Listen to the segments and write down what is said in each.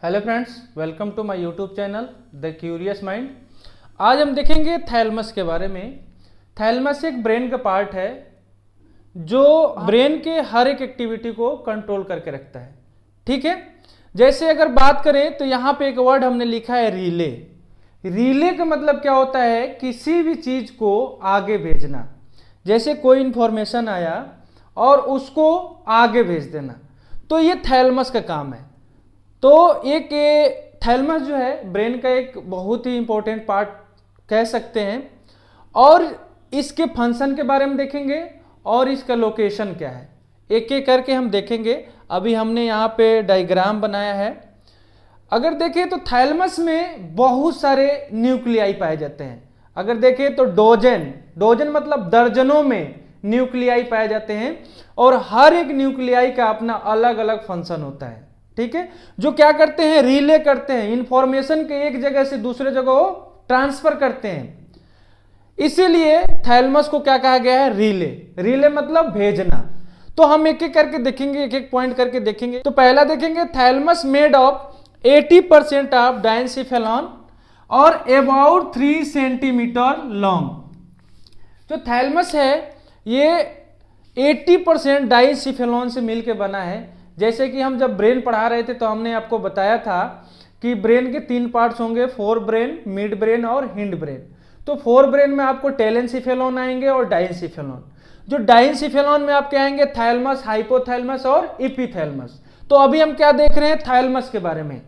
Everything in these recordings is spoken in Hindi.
Hello friends, welcome to my YouTube channel the curious mind. आज हम देखेंगे थैलेमस के बारे में। थैलेमस एक ब्रेन का पार्ट है जो ब्रेन के हर एक एक्टिविटी को कंट्रोल करके रखता है। ठीक है, जैसे अगर बात करें तो यहाँ पे एक वर्ड हमने लिखा है रिले। रिले का मतलब क्या होता है? किसी भी चीज को आगे भेजना। जैसे कोई इंफॉर्मेशन आया और उसको आगे भेज देना, तो ये थैलेमस का काम है। तो एक थैलेमस जो है ब्रेन का एक बहुत ही इंपॉर्टेंट पार्ट कह सकते हैं, और इसके फंक्शन के बारे में देखेंगे और इसका लोकेशन क्या है, एक एक करके हम देखेंगे। अभी हमने यहाँ पे डायग्राम बनाया है। अगर देखें तो थैलेमस में बहुत सारे न्यूक्लियाई पाए जाते हैं। अगर देखें तो डोजन मतलब दर्जनों में न्यूक्लियाई पाए जाते हैं, और हर एक न्यूक्लियाई का अपना अलग अलग फंक्शन होता है। ठीक है, जो क्या करते हैं? रिले करते हैं, इंफॉर्मेशन के एक जगह से दूसरे जगह ट्रांसफर करते हैं। इसीलिए थैलेमस को क्या कहा गया है? रिले। रिले मतलब भेजना। तो हम एक एक करके देखेंगे, एक एक पॉइंट करके देखेंगे। तो पहला देखेंगे, थैलेमस मेड ऑफ 80% ऑफ डायनसिफेलॉन और अबाउट 3 सेंटीमीटर लॉन्ग। जो थैलेमस है ये 80% डायनसिफेलॉन से मिलकर बना है। जैसे कि हम जब ब्रेन पढ़ा रहे थे तो हमने आपको बताया था कि ब्रेन के 3 पार्ट्स होंगे, फोर ब्रेन, मिड ब्रेन और हिंड ब्रेन। तो फोर ब्रेन में आपको टेलेनसिफेलॉन आएंगे और डायनसिफेलॉन। जो डायनसिफेलॉन में आपके आएंगे थैलेमस, हाइपोथैलेमस और एपिथैलेमस। तो अभी हम क्या देख रहे हैं? थैलेमस के बारे में।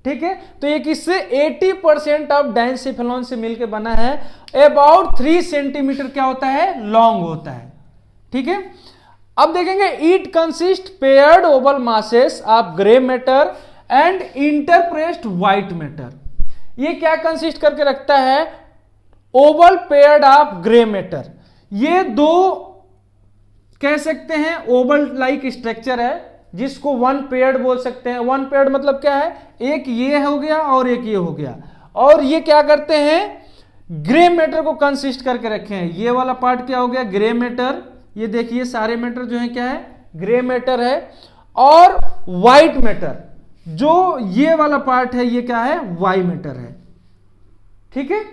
ठीक है, तो ये किससे? 80% ऑफ डायनसिफेलॉन से मिलकर बना है। अबाउट 3 सेंटीमीटर क्या होता है? लॉन्ग होता है। ठीक है, अब देखेंगे, it consist paired oval masses of grey matter and interspersed white matter. ये क्या कंसिस्ट करके रखता है? Oval paired of grey matter. ये दो कह सकते हैं ओवल लाइक स्ट्रक्चर है, जिसको वन पेयर्ड बोल सकते हैं। वन पेयर्ड मतलब क्या है? एक ये हो गया और एक ये हो गया, और ये क्या करते हैं? ग्रे मैटर को कंसिस्ट करके रखे हैं। ये वाला पार्ट क्या हो गया? Grey matter. ये देखिए सारे मैटर जो है क्या है? ग्रे मैटर है। और व्हाइट मैटर, जो ये वाला पार्ट है, ये क्या है? व्हाइट मैटर है। ठीक है,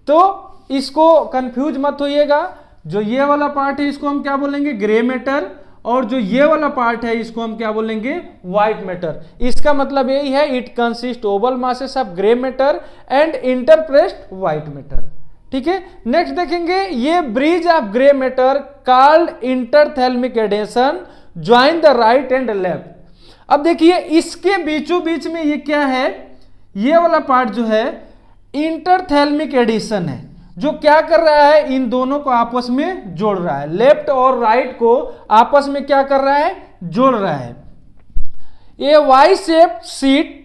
तो इसको कंफ्यूज मत होइएगा। जो ये वाला पार्ट है इसको हम क्या बोलेंगे? ग्रे मैटर, और जो ये वाला पार्ट है इसको हम क्या बोलेंगे? White matter. इसका मतलब यही है, it consist oval masses of grey matter and interspersed white matter. ठीक है, नेक्स्ट देखेंगे, ये bridge of grey matter called interthalamic adhesion join the right and left. अब देखिए इसके बीचों बीच में ये क्या है? ये वाला पार्ट जो है इंटरथैलेमिक एडिशन है, जो क्या कर रहा है? इन दोनों को आपस में जोड़ रहा है। लेफ्ट और राइट को आपस में क्या कर रहा है? जोड़ रहा है। ये Y shaped sheet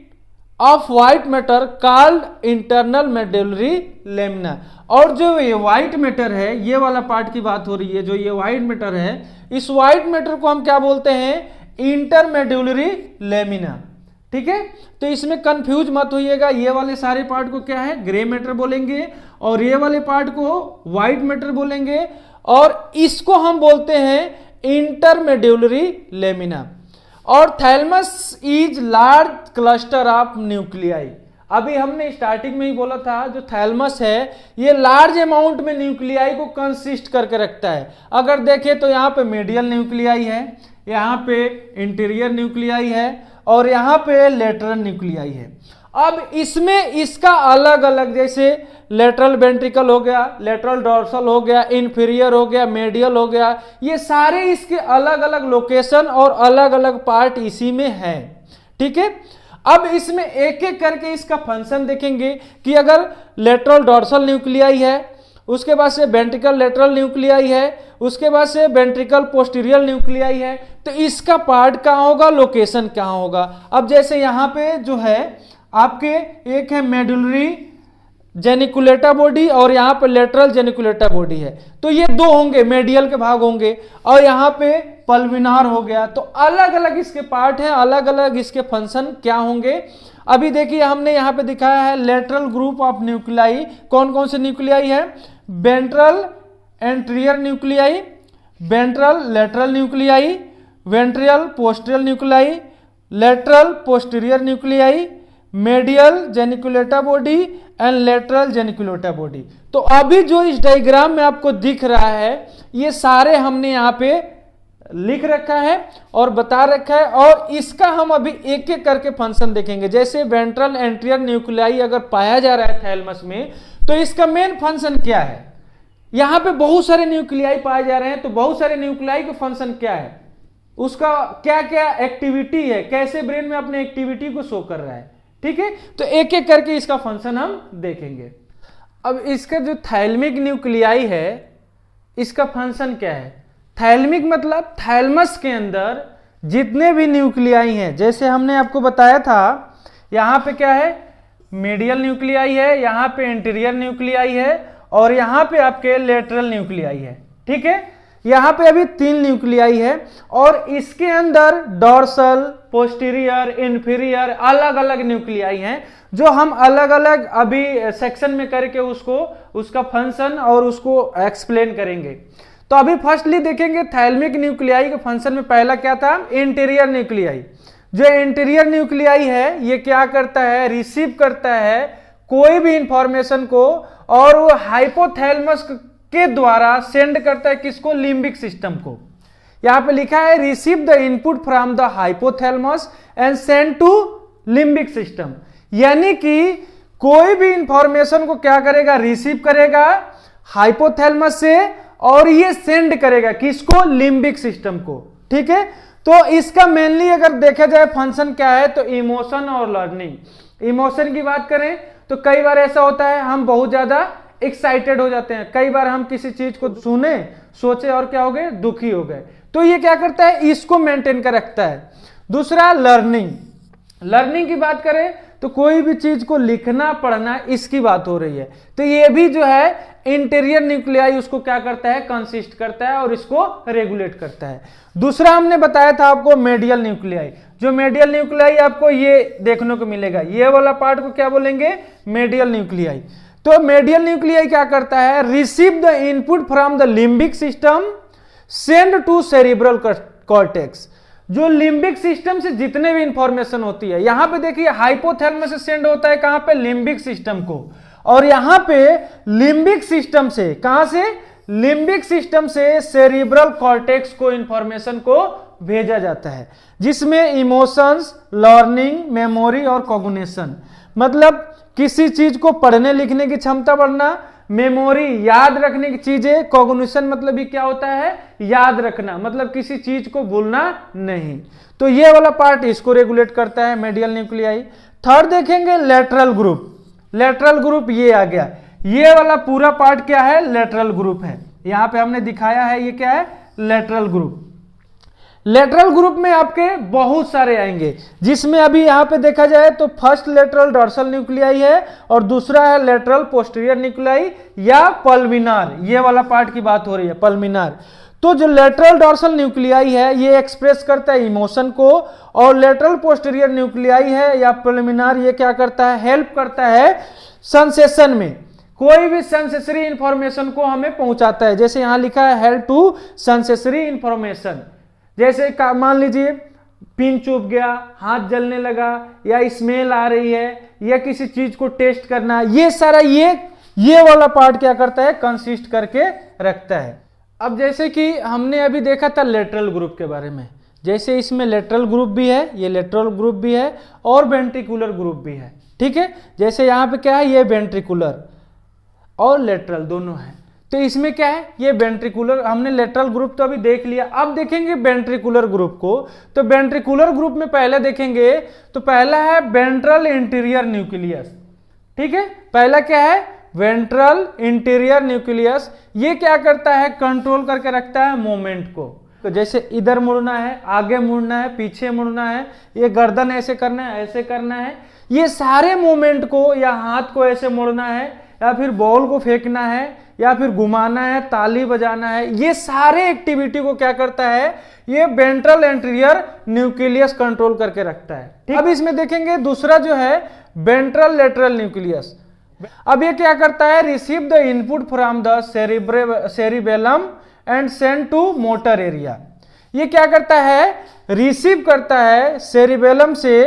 of white matter called internal medullary lamina. और जो ये व्हाइट मैटर है, ये वाला पार्ट की बात हो रही है, जो ये व्हाइट मैटर है, इस व्हाइट मैटर को हम क्या बोलते हैं? इंटरमेडुलरी लेमिना। ठीक है, तो इसमें कंफ्यूज मत होइएगा। ये वाले सारे पार्ट को क्या है? ग्रे मैटर बोलेंगे, और ये वाले पार्ट को व्हाइट मैटर बोलेंगे, और इसको हम बोलते हैं इंटरमेडुलरी लेमिना। और thalamus is large cluster of nuclei. अभी हमने स्टार्टिंग में ही बोला था, जो थैलेमस है ये लार्ज अमाउंट में न्यूक्लियाई को कंसिस्ट करके रखता है। अगर देखें तो यहाँ पे मीडियल न्यूक्लियाई है, यहाँ पे इंटीरियर न्यूक्लियाई है, और यहाँ पे लेटरल न्यूक्लियाई है। अब इसमें इसका अलग अलग, जैसे लेटरल वेंट्रिकल हो गया, लेटरल डोर्सल हो गया, इन्फीरियर हो गया, मेडियल हो गया, ये सारे इसके अलग अलग लोकेशन और अलग अलग पार्ट इसी में है। ठीक है, अब इसमें एक एक करके इसका फंक्शन देखेंगे कि अगर लेटरल डोर्सल न्यूक्लियाई है, उसके बाद से वेंट्रिकल लेटरल न्यूक्लियाई है, उसके बाद से वेंट्रिकल पोस्टीरियर न्यूक्लियाई है, तो इसका पार्ट कहाँ होगा? लोकेशन कहाँ होगा? अब जैसे यहाँ पे जो है आपके एक है मेडुलरी जेनिकुलेटा बॉडी, और यहाँ पे लेटरल जेनिकुलेटा बॉडी है, तो ये दो होंगे, मेडियल के भाग होंगे, और यहाँ पे पल्विनार हो गया। तो अलग अलग इसके पार्ट हैं, अलग अलग इसके फंक्शन क्या होंगे। अभी देखिए हमने यहाँ पे दिखाया है लेटरल ग्रुप ऑफ न्यूक्लियाई। कौन कौन से न्यूक्लियाई है? Ventral anterior nuclei, ventral lateral nuclei, ventral posterior nuclei, lateral posterior nuclei, medial geniculate body and lateral geniculate body. तो अभी जो इस डायग्राम में आपको दिख रहा है ये सारे हमने यहाँ पे लिख रखा है और बता रखा है, और इसका हम अभी एक एक करके फंक्शन देखेंगे। जैसे वेंट्रल एंटीरियर न्यूक्लियाई अगर पाया जा रहा है थैलेमस में, तो इसका मेन फंक्शन क्या है। यहां पे बहुत सारे न्यूक्लियाई पाए जा रहे हैं, तो बहुत सारे न्यूक्लियाई का फंक्शन क्या है, उसका क्या क्या एक्टिविटी है, कैसे ब्रेन में अपने एक्टिविटी को शो कर रहा है। ठीक है, तो एक एक करके इसका फंक्शन हम देखेंगे। अब इसका जो थैलेमिक न्यूक्लियाई है इसका फंक्शन क्या है। थैलेमिक मतलब थैलेमस के अंदर जितने भी न्यूक्लियाई हैं, जैसे हमने आपको बताया था यहाँ पे क्या है, मीडियल न्यूक्लियाई है, यहाँ पे इंटीरियर न्यूक्लियाई है, और यहाँ पे आपके लेटरल न्यूक्लियाई है। ठीक है, यहाँ पे अभी 3 न्यूक्लियाई है, और इसके अंदर डॉर्सल, पोस्टीरियर, इंफीरियर अलग अलग न्यूक्लियाई हैं, जो हम अलग अलग अभी सेक्शन में करके उसका फंक्शन और उसको एक्सप्लेन करेंगे। तो अभी फर्स्टली देखेंगे थैलेमिक न्यूक्लियाई के फंक्शन में पहला क्या था, इंटीरियर न्यूक्लियाई। जो इंटीरियर न्यूक्लियाई है ये क्या करता है, रिसीव करता है कोई भी इंफॉर्मेशन को, और वो हाइपोथैलेमस के द्वारा सेंड करता है किसको, लिम्बिक सिस्टम को। यहां पे लिखा है receive the input from the hypothalamus and send to limbic system, यानी कि कोई भी इंफॉर्मेशन को क्या करेगा, रिसीव करेगा हाइपोथैलेमस से, और ये सेंड करेगा किसको, लिम्बिक सिस्टम को। ठीक है, तो इसका मेनली अगर देखा जाए फंक्शन क्या है, तो इमोशन और लर्निंग। इमोशन की बात करें तो कई बार ऐसा होता है हम बहुत ज्यादा एक्साइटेड हो जाते हैं, कई बार हम किसी चीज को सुने, सोचे और क्या हो गए, दुखी हो गए, तो ये क्या करता है, इसको मेंटेन कर रखता है। दूसरा लर्निंग। लर्निंग की बात करें तो कोई भी चीज को लिखना पढ़ना, इसकी बात हो रही है, तो ये भी जो है इंटीरियर न्यूक्लियाई उसको क्या करता है, कंसिस्ट करता है और इसको रेगुलेट करता है। दूसरा हमने बताया था आपको मेडियल न्यूक्लियाई। जो मेडियल न्यूक्लियाई आपको ये देखने को मिलेगा, ये वाला पार्ट को क्या बोलेंगे, मेडियल न्यूक्लियाई। तो मेडियल न्यूक्लियाई क्या करता है, receive the input from the limbic system send to cerebral cortex. जो लिम्बिक सिस्टम से जितने भी इंफॉर्मेशन होती है, यहां पे देखिए हाइपोथैलेमस से सेंड होता है कहां पे, लिम्बिक सिस्टम को, और यहां पे लिम्बिक सिस्टम से, कहां से, लिम्बिक सिस्टम से सेरिब्रल कॉर्टेक्स को इंफॉर्मेशन को भेजा जाता है, जिसमें इमोशंस, लर्निंग, मेमोरी और कॉग्निशन, मतलब किसी चीज को पढ़ने लिखने की क्षमता बढ़ना, मेमोरी याद रखने की चीजें, कॉग्निशन मतलब भी क्या होता है, याद रखना, मतलब किसी चीज को भूलना नहीं। तो ये वाला पार्ट इसको रेगुलेट करता है मेडियल न्यूक्लियाई। थर्ड देखेंगे लेटरल ग्रुप। लेटरल ग्रुप ये आ गया, ये वाला पूरा पार्ट क्या है, लेटरल ग्रुप है। यहां पे हमने दिखाया है ये क्या है, लेटरल ग्रुप। लेटरल ग्रुप में आपके बहुत सारे आएंगे, जिसमें अभी यहां पे देखा जाए तो फर्स्ट लेटरल डॉर्सल न्यूक्लियाई है, और दूसरा है लेटरल पोस्टीरियर न्यूक्लियाई या पल्मिनार, ये वाला पार्ट की बात हो रही है, पल्मिनार। तो जो लेटरल डॉर्सल न्यूक्लियाई है ये एक्सप्रेस करता है इमोशन को, और लेटरल पोस्टीरियर न्यूक्लियाई है या पल्मिनार ये क्या करता है, हेल्प करता है सेंसेशन में, कोई भी सेंसेसरी इंफॉर्मेशन को हमें पहुंचाता है। जैसे यहां लिखा है हेल्प टू सेंसेसरी इंफॉर्मेशन, जैसे मान लीजिए पिन चुभ गया, हाथ जलने लगा, या स्मेल आ रही है, या किसी चीज को टेस्ट करना, ये सारा ये वाला पार्ट क्या करता है, कंसिस्ट करके रखता है। अब जैसे कि हमने अभी देखा था लेटरल ग्रुप के बारे में, जैसे इसमें लेटरल ग्रुप भी है, ये लेटरल ग्रुप भी है, और वेंट्रिकुलर ग्रुप भी है। ठीक है, जैसे यहाँ पे क्या है, ये वेंट्रिकुलर और लेटरल दोनों है, तो इसमें क्या है, ये वेंट्रिकुलर, हमने लेटरल ग्रुप तो अभी देख लिया। अब देखेंगे वेंट्रिकुलर ग्रुप को। तो वेंट्रिकुलर ग्रुप में पहले देखेंगे तो पहला है वेंट्रल इंटीरियर न्यूक्लियस। ठीक है, पहला क्या है, वेंट्रल इंटीरियर न्यूक्लियस। ये क्या करता है, कंट्रोल करके रखता है मोमेंट को, तो जैसे इधर मुड़ना है, आगे मुड़ना है, पीछे मुड़ना है, ये गर्दन ऐसे करना है, ऐसे करना है, ये सारे मोमेंट को, या हाथ को ऐसे मोड़ना है, या फिर बॉल को फेंकना है, या फिर घुमाना है, ताली बजाना है, ये सारे एक्टिविटी को क्या करता है, ये वेंट्रल एंटीरियर न्यूक्लियस कंट्रोल करके रखता है। अब इसमें देखेंगे दूसरा जो है वेंट्रल लेटरल न्यूक्लियस। अब ये क्या करता है, receive the input from the cerebellum and send to motor area. ये क्या करता है, रिसीव करता है सेरिबेलम से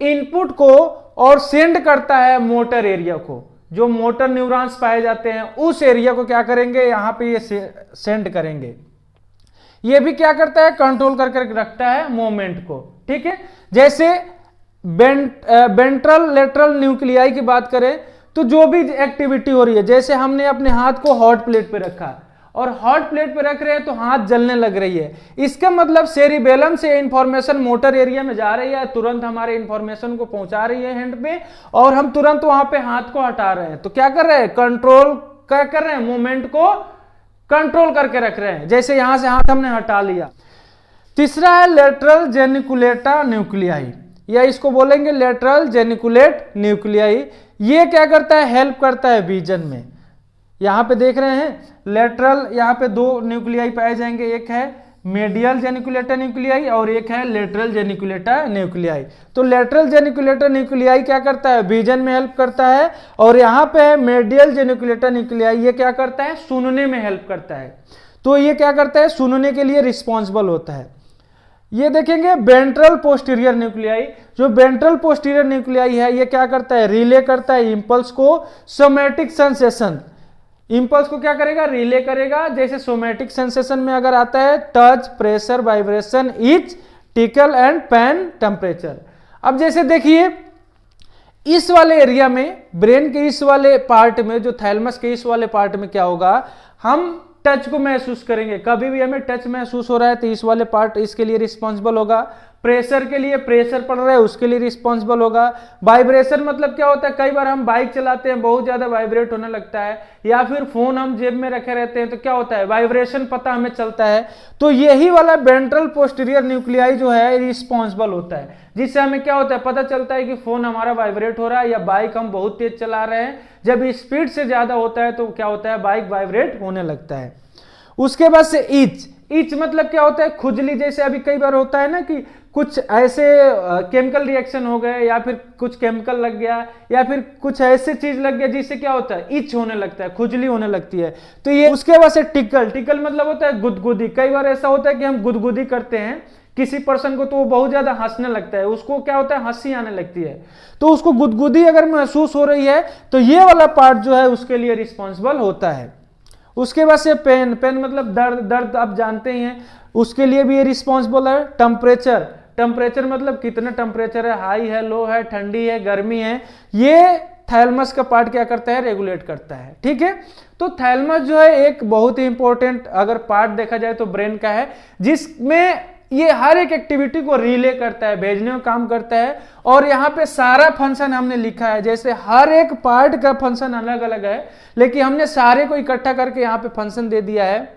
इनपुट को और सेंड करता है मोटर एरिया को, जो मोटर न्यूरॉन्स पाए जाते हैं उस एरिया को क्या करेंगे, यहां पे ये सेंड करेंगे। ये भी क्या करता है, कंट्रोल करके रखता है मूवमेंट को, ठीक है। जैसे वेंट्रल लेटरल न्यूक्लियाई की बात करें तो जो भी एक्टिविटी हो रही है, जैसे हमने अपने हाथ को हॉट प्लेट पे रखा और हॉट प्लेट पे रख रहे हैं तो हाथ जलने लग रही है, इसका मतलब सेरिबेलम से इंफॉर्मेशन मोटर एरिया में जा रही है, तुरंत हमारे इंफॉर्मेशन को पहुंचा रही है हैंड पे, और हम तुरंत वहां पे हाथ को हटा रहे हैं। तो क्या कर रहे हैं, कंट्रोल क्या कर रहे हैं, मूवमेंट को कंट्रोल करके रख रहे हैं। जैसे यहां से हाथ हमने हटा लिया। तीसरा है लेटरल जेनिकुलेटा न्यूक्लियाई, या इसको बोलेंगे लेटरल जेनिकुलेट न्यूक्लियाई। ये क्या करता है, हेल्प करता है विजन में। यहां पे देख रहे हैं लेटरल, यहां पे दो न्यूक्लियाई पाए जाएंगे, एक है मेडियल जेनिकुलेटा न्यूक्लियाई और एक है लेटरल जेनिकुलेटा न्यूक्लियाई। तो लेटरल जेनिकुलेटा न्यूक्लियाई क्या करता है, विजन में हेल्प करता है, और यहाँ पे है मेडियल जेनिकुलेटा न्यूक्लियाई, ये क्या करता है, सुनने में हेल्प करता है। तो ये क्या करता है, सुनने के लिए रिस्पॉन्सिबल होता है। ये देखेंगे वेंट्रल पोस्टीरियर न्यूक्लियाई, जो वेंट्रल पोस्टीरियर न्यूक्लियाई है ये क्या करता है, रिले करता है इम्पल्स को, सोमैटिक सेंसेशन, इंपल्स को क्या करेगा, रिले करेगा। जैसे सोमैटिक सेंसेशन में अगर आता है touch, pressure, vibration, itch, tickle and pain, temperature. अब जैसे देखिए इस वाले एरिया में, ब्रेन के इस वाले पार्ट में, जो थैलमस के इस वाले पार्ट में क्या होगा, हम टच को महसूस करेंगे। कभी भी हमें टच महसूस हो रहा है तो इस वाले पार्ट इसके लिए रिस्पॉन्सिबल होगा। प्रेशर के लिए, प्रेशर पड़ रहा है उसके लिए रिस्पॉन्सिबल होगा। वाइब्रेशन मतलब क्या होता है, कई बार हम बाइक चलाते हैं बहुत ज्यादा वाइब्रेट होने लगता है, या फिर फोन हम जेब में रखे रहते हैं तो क्या होता है, वाइब्रेशन पता हमें चलता है। तो यही वाला वेंट्रल पोस्टीरियर न्यूक्लियाई जो है रिस्पॉन्सिबल होता है, जिससे हमें क्या होता है, पता चलता है कि फोन हमारा वाइब्रेट हो रहा है, या बाइक हम बहुत तेज चला रहे हैं। जब स्पीड से ज्यादा होता है तो क्या होता है, बाइक वाइब्रेट होने लगता है। उसके बाद से इच, इच मतलब क्या होता है, खुजली। जैसे अभी कई बार होता है ना कि कुछ ऐसे केमिकल रिएक्शन हो गए, या फिर कुछ केमिकल लग गया, या फिर कुछ ऐसे चीज लग गया जिससे क्या होता है, इच होने लगता है, खुजली होने लगती है। तो ये उसके बाद से टिकल, टिकल मतलब होता है गुदगुदी। कई बार ऐसा होता है कि हम गुदगुदी करते हैं किसी पर्सन को तो वो बहुत ज्यादा हंसने लगता है, उसको क्या होता है, हंसी आने लगती है। तो उसको गुदगुदी अगर महसूस हो रही है तो ये वाला पार्ट जो है उसके लिए रिस्पॉन्सिबल होता है। उसके बाद से पेन, पेन मतलब दर्द, दर्द आप जानते ही हैं, उसके लिए भी ये रिस्पॉन्सिबल है। टेम्परेचर, टेम्परेचर मतलब कितना टेम्परेचर है, हाई है, लो है, ठंडी है, गर्मी है, ये थैलमस का पार्ट क्या करता है, रेगुलेट करता है, ठीक है। तो थैलमस जो है एक बहुत ही इंपॉर्टेंट अगर पार्ट देखा जाए तो ब्रेन का है, जिसमें ये हर एक एक्टिविटी को रिले करता है, भेजने का काम करता है। और यहाँ पे सारा फंक्शन हमने लिखा है, जैसे हर एक पार्ट का फंक्शन अलग अलग है, लेकिन हमने सारे को इकट्ठा करके यहाँ पे फंक्शन दे दिया है।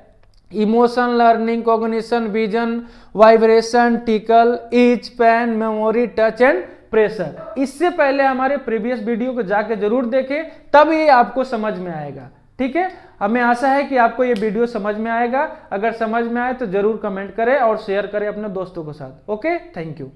Emotion, learning, cognition, vision, vibration, tickle, itch, pain, memory, touch and pressure. इससे पहले हमारे प्रीवियस वीडियो को जाके जरूर देखें, तब ये आपको समझ में आएगा, ठीक है। हमें आशा है कि आपको ये वीडियो समझ में आएगा। अगर समझ में आए तो जरूर कमेंट करें और शेयर करें अपने दोस्तों के साथ। Okay, thank you.